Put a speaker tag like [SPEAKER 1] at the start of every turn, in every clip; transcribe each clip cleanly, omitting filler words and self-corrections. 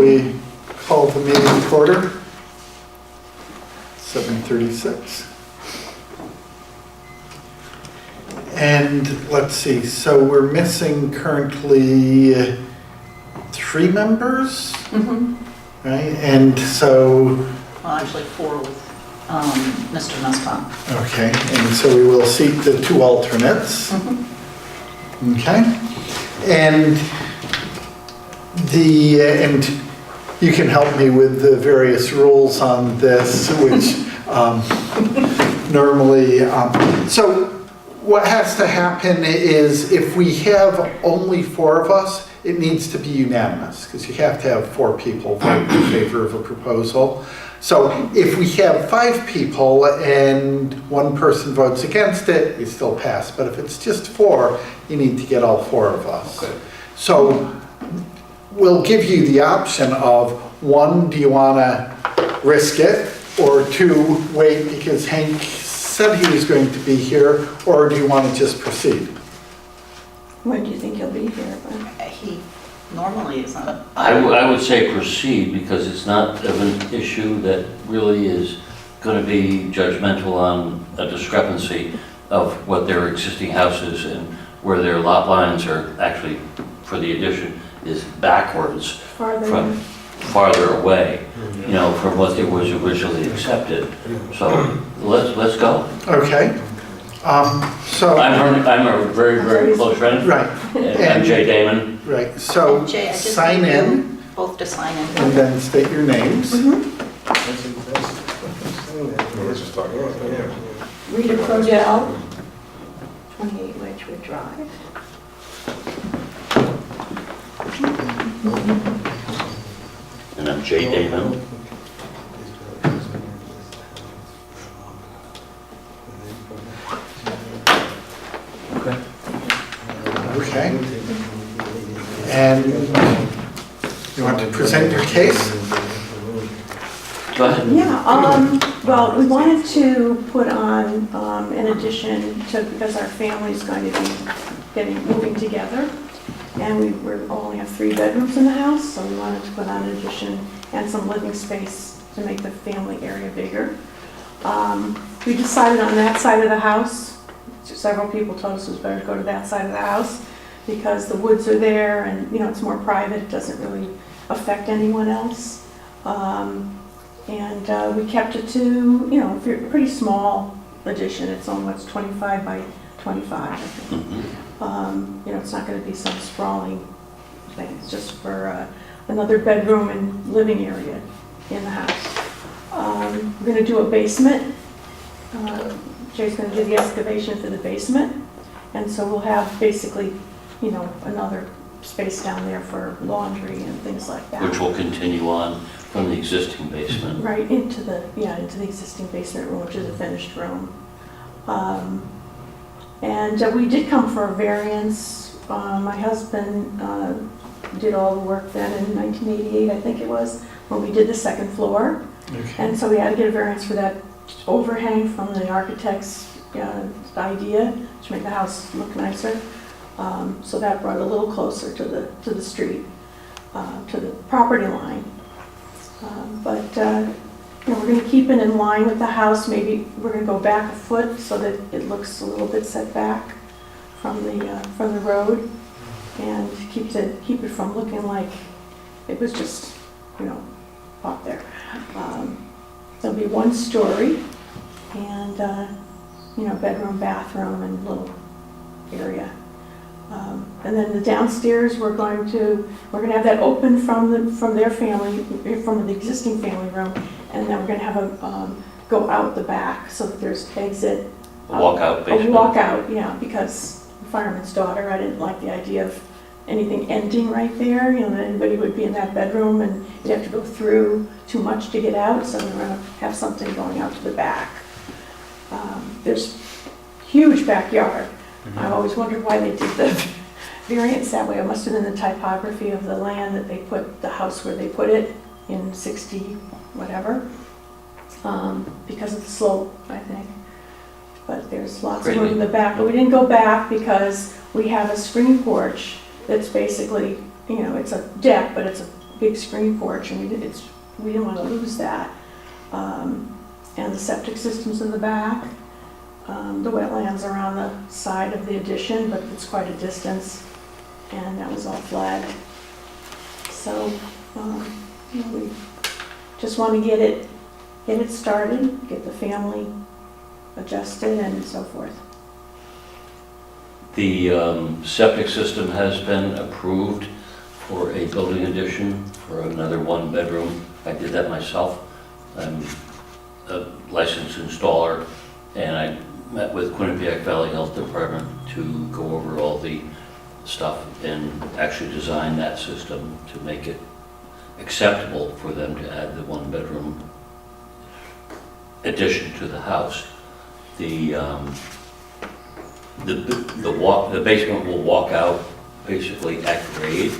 [SPEAKER 1] we call the meeting to order. 7:36. And let's see, so we're missing currently 3 members, right? And so,
[SPEAKER 2] Well, actually 4 with Mr. Nussbaum.
[SPEAKER 1] okay, and so we will seat the 2 alternates. Okay, and and you can help me with the various rules on this, which normally, so what has to happen is if we have only 4 of us, it needs to be unanimous, because you have to have 4 people vote in favor of a proposal. So if we have 5 people and 1 person votes against it, you still pass. But if it's just 4, you need to get all 4 of us.
[SPEAKER 3] Okay.
[SPEAKER 1] So we'll give you the option of 1, do you want to risk it? Or 2, wait because Hank said he was going to be here, or do you want to just proceed?
[SPEAKER 4] When do you think he'll be here?
[SPEAKER 2] He normally is not.
[SPEAKER 3] I would say proceed, because it's not of an issue that really is going to be judgmental on a discrepancy of what their existing house is and where their lot lines are actually, for the addition, is backwards from farther away, you know, from what it was originally accepted. So let's go.
[SPEAKER 1] Okay. So.
[SPEAKER 3] I'm a very, very close friend.
[SPEAKER 1] Right.
[SPEAKER 3] I'm Jay Damon.
[SPEAKER 1] Right, so
[SPEAKER 2] Jay, I just
[SPEAKER 1] sign
[SPEAKER 2] need you
[SPEAKER 1] in
[SPEAKER 2] both to sign in.
[SPEAKER 1] and then state your names.
[SPEAKER 4] Rita Prodell, 28 Wedgewood Drive.
[SPEAKER 3] And I'm Jay Damon.
[SPEAKER 1] Okay. And you want to present your case?
[SPEAKER 3] Go ahead.
[SPEAKER 4] Yeah, well, we wanted to put on, in addition to, because our family's going to be moving together, and we only have 3 bedrooms in the house, so we wanted to put on an addition and some living space to make the family area bigger. We decided on that side of the house. Several people told us it was better to go to that side of the house because the woods are there and, you know, it's more private. It doesn't really affect anyone else. And we kept it to, you know, a pretty small addition. It's almost 25 by 25, I think. You know, it's not going to be some sprawling thing. It's just for another bedroom and living area in the house. We're going to do a basement. Jay's going to do the excavation for the basement. And so we'll have basically, you know, another space down there for laundry and things like that.
[SPEAKER 3] Which will continue on from the existing basement.
[SPEAKER 4] Right, into the existing basement room, which is a finished room. And we did come for a variance. My husband did all the work then in 1988, I think it was, when we did the 2nd floor.
[SPEAKER 1] Okay.
[SPEAKER 4] And so we had to get a variance for that overhang from the architect's idea to make the house look nicer. So that brought it a little closer to the street, to the property line. But you know, we're going to keep it in line with the house. Maybe we're going to go back a foot so that it looks a little bit set back from the road, and keep it from looking like it was just, you know, up there. There'll be 1 story, and you know, bedroom, bathroom, and little area. And then the downstairs, we're going to have that open from their family, from the existing family room, and then we're going to have a go out the back so that there's exit.
[SPEAKER 3] A walkout basement.
[SPEAKER 4] A walkout, yeah, because the fireman's daughter, I didn't like the idea of anything ending right there. You know, that anybody would be in that bedroom and you'd have to go through too much to get out. So we're going to have something going out to the back. There's huge backyard. I've always wondered why they did the variance that way. It must have been the typography of the land that they put the house where they put it in 60 whatever, because of the slope, I think. But there's lots of room in the back. But we didn't go back because we have a screen porch that's basically, you know, it's a deck, but it's a big screen porch, and we didn't want to lose that. And the septic system's in the back. The wetlands are on the side of the addition, but it's quite a distance, and that was all flagged. So, you know, we just want to get it started, get the family adjusted and so forth.
[SPEAKER 3] The septic system has been approved for a building addition for another one-bedroom. I did that myself. I'm a licensed installer, and I met with Quinnipiac Valley Health Department to go over all the stuff and actually design that system to make it acceptable for them to add the one-bedroom addition to the house. The basement will walk out basically at grade,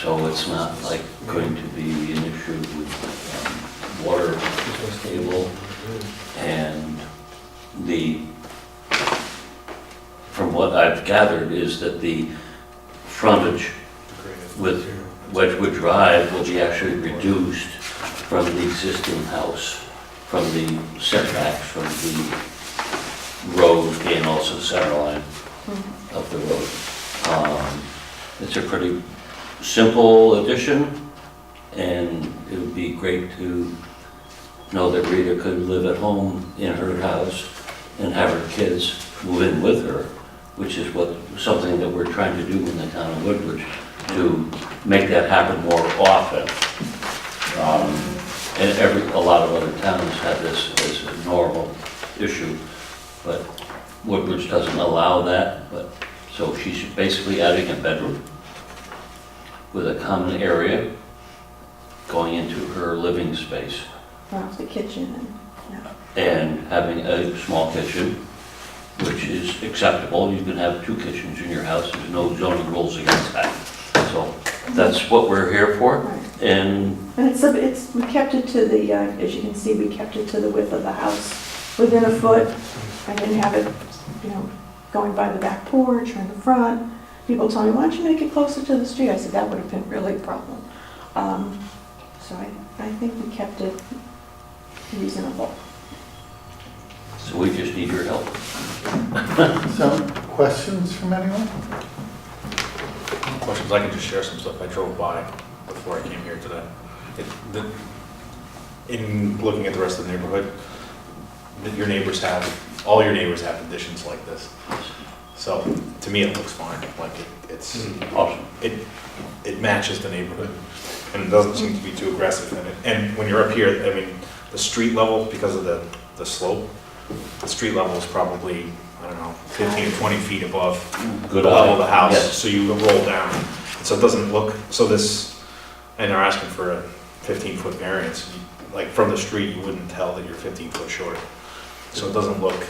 [SPEAKER 3] so it's not like going to be an issue with water table. And from what I've gathered is that the frontage with Wedgewood Drive will be actually reduced from the existing house, from the setbacks from the road and also center line of the road. It's a pretty simple addition, and it would be great to know that Rita could live at home in her house and have her kids move in with her, which is something that we're trying to do in the town of Woodbridge, to make that happen more often. And a lot of other towns have this as a normal issue, but Woodbridge doesn't allow that. So she's basically adding a bedroom with a common area going into her living space.
[SPEAKER 4] Off the kitchen and, yeah.
[SPEAKER 3] And having a small kitchen, which is acceptable. You can have 2 kitchens in your house. There's no zoning rules against that. So that's what we're here for.
[SPEAKER 4] Right.
[SPEAKER 3] And
[SPEAKER 4] we kept it to the, as you can see, we kept it to the width of the house, within a foot. I didn't have it, you know, going by the back porch or in the front. People told me, why don't you make it closer to the street? I said, that would have been really a problem. So I think we kept it reasonable.
[SPEAKER 3] so we just need your help.
[SPEAKER 1] Some questions from anyone?
[SPEAKER 5] Questions, I can just share some stuff I drove by before I came here today. In looking at the rest of the neighborhood, all your neighbors have additions like this. So to me, it looks fine, like it's
[SPEAKER 3] Awesome.
[SPEAKER 5] it matches the neighborhood, and it doesn't seem to be too aggressive in it. And when you're up here, I mean, the street level, because of the slope, the street level is probably, I don't know, 15 or 20 feet above the
[SPEAKER 3] Good
[SPEAKER 5] level of the house,
[SPEAKER 3] Yes.
[SPEAKER 5] so you roll down. So it doesn't look, and they're asking for a 15-foot variance. Like from the street, you wouldn't tell that you're 15 foot short. So it doesn't look,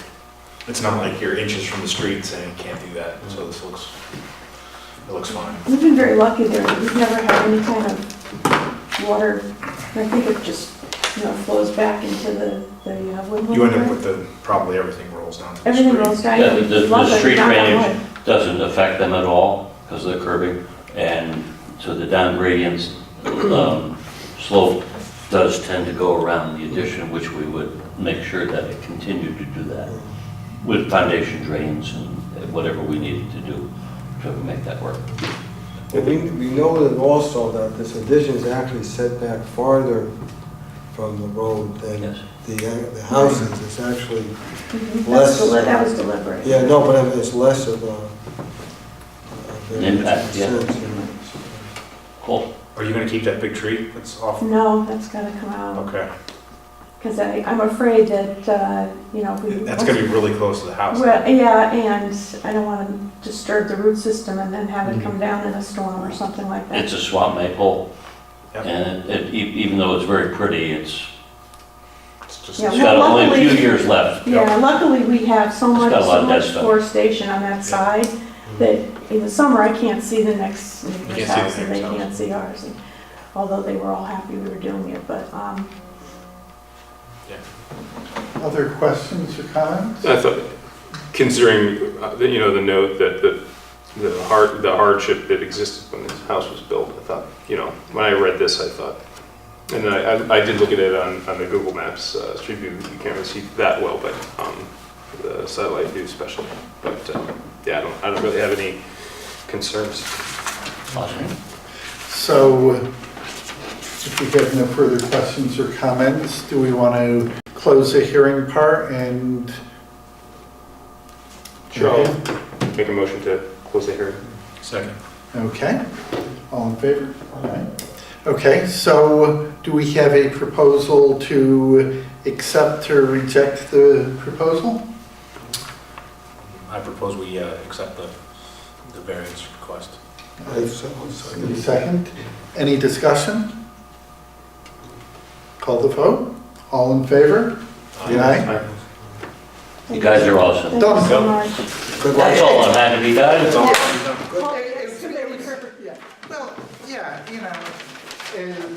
[SPEAKER 5] it's not like you're inches from the street saying you can't do that. So it looks fine.
[SPEAKER 4] We've been very lucky there. We've never had any kind of water. I think it just, you know, flows back into the woodland.
[SPEAKER 5] You end up with probably everything rolls down to the
[SPEAKER 4] Everything
[SPEAKER 5] street.
[SPEAKER 4] rolls down.
[SPEAKER 3] Yeah, the
[SPEAKER 4] Love it,
[SPEAKER 3] street
[SPEAKER 4] down that
[SPEAKER 3] drainage
[SPEAKER 4] wood.
[SPEAKER 3] doesn't affect them at all because of the curbing. And so the down gradients slope does tend to go around the addition, which we would make sure that it continued to do that with foundation drains and whatever we needed to do to make that work.
[SPEAKER 6] And we know that also that this addition is actually set back farther from the road than
[SPEAKER 3] Yes.
[SPEAKER 6] the houses. It's actually,
[SPEAKER 4] Mhm.
[SPEAKER 6] Less-
[SPEAKER 4] That was deliberate.
[SPEAKER 6] yeah, no, but it's less of a
[SPEAKER 3] Impact, yeah.
[SPEAKER 6] sense,
[SPEAKER 3] Cool.
[SPEAKER 5] Are you gonna keep that big tree that's off?
[SPEAKER 4] No, that's gotta come out.
[SPEAKER 5] Okay.
[SPEAKER 4] Because I'm afraid that, you know, if we.
[SPEAKER 5] That's gonna be really close to the house.
[SPEAKER 4] Well, yeah, and I don't want to disturb the root system and then have it come down in a storm or something like that.
[SPEAKER 3] It's a swamp maple,
[SPEAKER 5] Yep.
[SPEAKER 3] and even though it's very pretty, it's
[SPEAKER 5] It's just,
[SPEAKER 4] Yeah,
[SPEAKER 3] got only a few
[SPEAKER 4] luckily-
[SPEAKER 3] years left.
[SPEAKER 4] Yeah, luckily we have so
[SPEAKER 3] It's
[SPEAKER 4] much,
[SPEAKER 3] got a lot
[SPEAKER 4] so
[SPEAKER 3] of dead
[SPEAKER 4] much
[SPEAKER 3] stuff.
[SPEAKER 4] forestation on that side that in the summer I can't see the next neighbor's
[SPEAKER 5] can't see the
[SPEAKER 4] house and they
[SPEAKER 5] neighbor's
[SPEAKER 4] can't
[SPEAKER 5] house.
[SPEAKER 4] see ours. And although they were all happy we were doing it, but,
[SPEAKER 1] Other questions or comments?
[SPEAKER 7] I thought, considering, the note that the hardship that existed when this house was built. I thought, you know, when I read this, I thought, and then I did look at it on the Google Maps, Street View, you can't really see that well, but the satellite view especially. But yeah, I don't really have any concerns.
[SPEAKER 3] Awesome.
[SPEAKER 1] So if we have no further questions or comments, do we want to close the hearing part and?
[SPEAKER 7] Sure, I'll make a motion to close the hearing.
[SPEAKER 5] Second.
[SPEAKER 1] Okay, all in favor? All right. Okay, so do we have a proposal to accept or reject the proposal?
[SPEAKER 5] I propose we accept the variance request.
[SPEAKER 6] I second.
[SPEAKER 1] Second. Any discussion? Call the vote. All in favor? Aye.
[SPEAKER 3] You guys are awesome.
[SPEAKER 4] Thank you so much.
[SPEAKER 6] Good
[SPEAKER 3] That's
[SPEAKER 6] luck.
[SPEAKER 3] all that had to be done.
[SPEAKER 6] That's all.
[SPEAKER 1] Well, yeah, you know,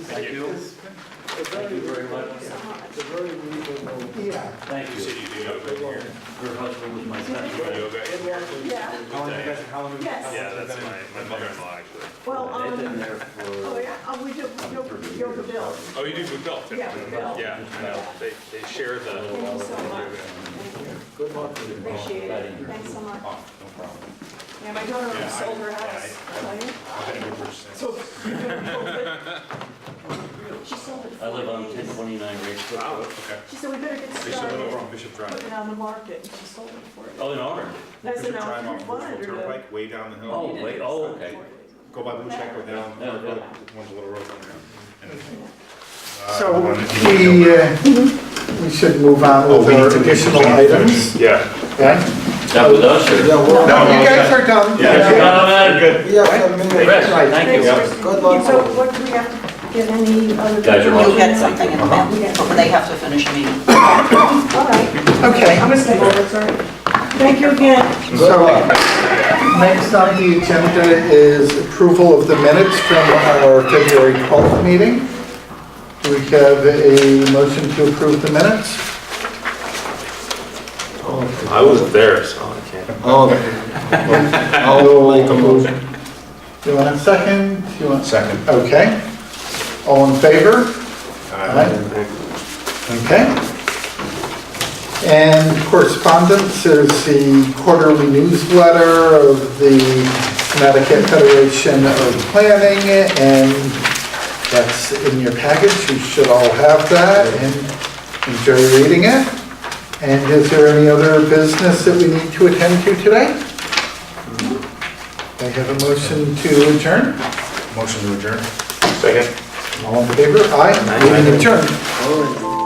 [SPEAKER 3] Thank you. Thank you very much.
[SPEAKER 6] It's a very reasonable.
[SPEAKER 1] Yeah.
[SPEAKER 3] Thank
[SPEAKER 7] You said
[SPEAKER 3] you.
[SPEAKER 7] you do yoga here.
[SPEAKER 3] Your husband was my best friend.
[SPEAKER 7] Yoga.
[SPEAKER 4] Yeah. Yes.
[SPEAKER 7] Yeah, that's my mother-in-law actually.
[SPEAKER 4] Well,
[SPEAKER 3] I've been there
[SPEAKER 4] oh,
[SPEAKER 3] for,
[SPEAKER 4] yeah, we do yoga bill.
[SPEAKER 7] Oh, you do with Bill? too?
[SPEAKER 4] Yeah, with Bill.
[SPEAKER 7] Yeah, I know. They share the.
[SPEAKER 4] Thank you so much.
[SPEAKER 6] Good luck.
[SPEAKER 4] Appreciate it. Thanks so much. Yeah, my daughter already sold her house, I'll tell you. So, she sold it.
[SPEAKER 3] I live on 1029 Race Brook
[SPEAKER 7] Wow,
[SPEAKER 3] Road.
[SPEAKER 7] okay.
[SPEAKER 4] She said, we better get
[SPEAKER 7] They should live
[SPEAKER 4] started,
[SPEAKER 7] over on Bishop Drive.
[SPEAKER 4] put it on the market, and she sold it for it.
[SPEAKER 3] Oh, in Orange?
[SPEAKER 4] And I said, no,
[SPEAKER 5] Drive off
[SPEAKER 4] we wanted her to.
[SPEAKER 5] Turnpike, way down the hill.
[SPEAKER 3] Oh, wait, oh, okay.
[SPEAKER 5] Go by Blue Check, go down,
[SPEAKER 3] Yeah, yeah.
[SPEAKER 5] one's a little road down there.
[SPEAKER 1] So we should move on
[SPEAKER 5] Oh,
[SPEAKER 1] with
[SPEAKER 5] we
[SPEAKER 1] our
[SPEAKER 5] need to-
[SPEAKER 1] additional items.
[SPEAKER 7] Yeah.
[SPEAKER 1] Okay?
[SPEAKER 3] Is that with us or?
[SPEAKER 6] Yeah, we're.
[SPEAKER 1] No, you guys are done.
[SPEAKER 7] Yeah.
[SPEAKER 3] Good.
[SPEAKER 6] We have 7 minutes.
[SPEAKER 3] Chris, thank you.
[SPEAKER 6] Good luck.
[SPEAKER 4] So what do we have to get any other?
[SPEAKER 3] Guys are
[SPEAKER 2] You'll get something in the mail, but they have to finish a meeting.
[SPEAKER 4] All right,
[SPEAKER 1] Okay,
[SPEAKER 4] I'm gonna stay over, sorry. Thank you again.
[SPEAKER 1] so next on the agenda is approval of the minutes from our February 12th meeting. Do we have a motion to approve the minutes?
[SPEAKER 7] I wasn't there, so I can't.
[SPEAKER 6] I'll make a motion.
[SPEAKER 1] Do you want a second? Do you want?
[SPEAKER 5] Second.
[SPEAKER 1] Okay. All in favor? Aye. Okay. And correspondence, there's the quarterly newsletter of the Connecticut Federation of Planning, and that's in your package. You should all have that and enjoy reading it. And is there any other business that we need to attend to today? I have a motion to adjourn.
[SPEAKER 5] Motion to adjourn.
[SPEAKER 7] Second.
[SPEAKER 1] All in favor? Aye. Meeting adjourned.
[SPEAKER 6] All right.